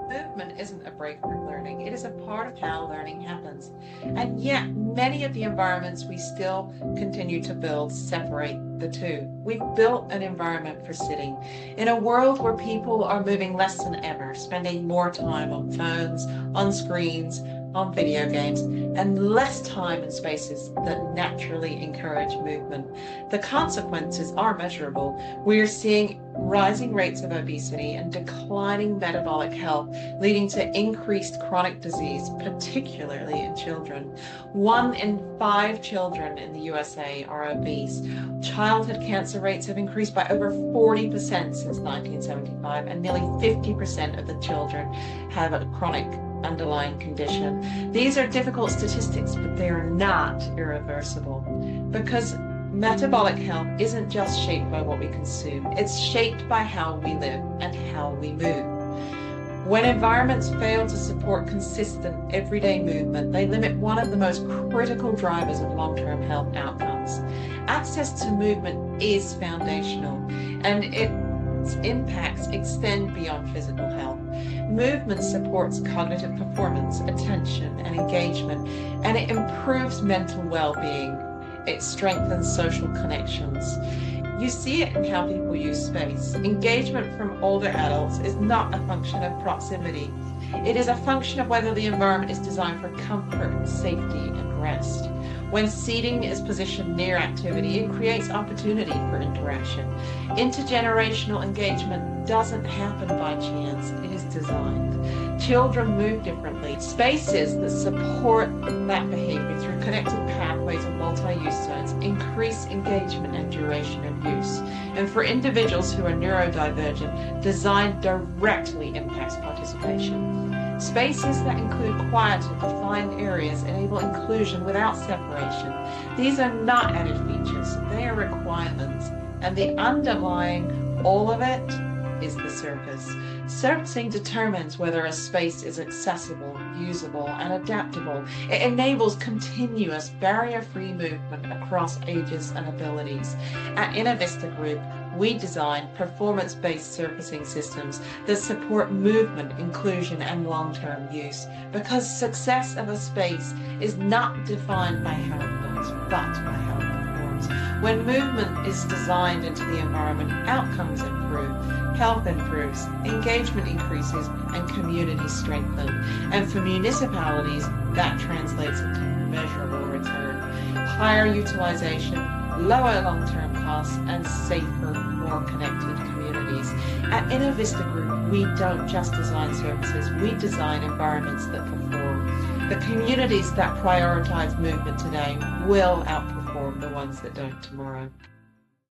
Movement isn't a break from learning, it is a part of how learning happens. And yet, many of the environments we still continue to build separate the two. We've built an environment for sitting. In a world where people are moving less than ever, spending more time on phones, on screens, on video games, and less time in spaces that naturally encourage movement. The consequences are measurable. We are seeing rising rates of obesity and declining metabolic health, leading to increased chronic disease, particularly in children. 1 in 5 children in the USA are obese. Childhood cancer rates have increased by over 40% since 1975, and nearly 50% of the children have a chronic underlying condition. These are difficult statistics, but they are not irreversible, because metabolic health isn't just shaped by what we consume, it's shaped by how we live and how we move. When environments fail to support consistent everyday movement, they limit one of the most critical drivers of long-term health outcomes. Access to movement is foundational, and its impacts extend beyond physical health. Movement supports cognitive performance, attention, and engagement, and it improves mental well-being. It strengthens social connections. You see it in how people use space. Engagement from older adults is not a function of proximity. It is a function of whether the environment is designed for comfort, safety, and rest. When seating is positioned near activity, it creates opportunity for interaction. Intergenerational engagement doesn't happen by chance, it is designed. Children move differently. Spaces that support that behavior through connected pathways and multi-use zones increase engagement and duration of use. And for individuals who are neurodivergent, design directly impacts participation. Spaces that include quiet and defined areas enable inclusion without separation. These are not added features, they are requirements. And the underlying all of it is the surface. Surfacing determines whether a space is accessible, usable, and adaptable. It enables continuous, barrier-free movement across ages and abilities. At Innovista Group, we design performance-based surfacing systems that support movement, inclusion, and long-term use, because success of a space is not defined by how it looks, but by how it performs. When movement is designed into the environment, outcomes improve, health improves, engagement increases, and communities strengthen. And for municipalities, that translates into measurable return. Higher utilization, lower long-term costs, and safer, more connected communities. At Innovista Group, we don't just design services, we design environments that perform. The communities that prioritize movement today will outperform the ones that don't tomorrow.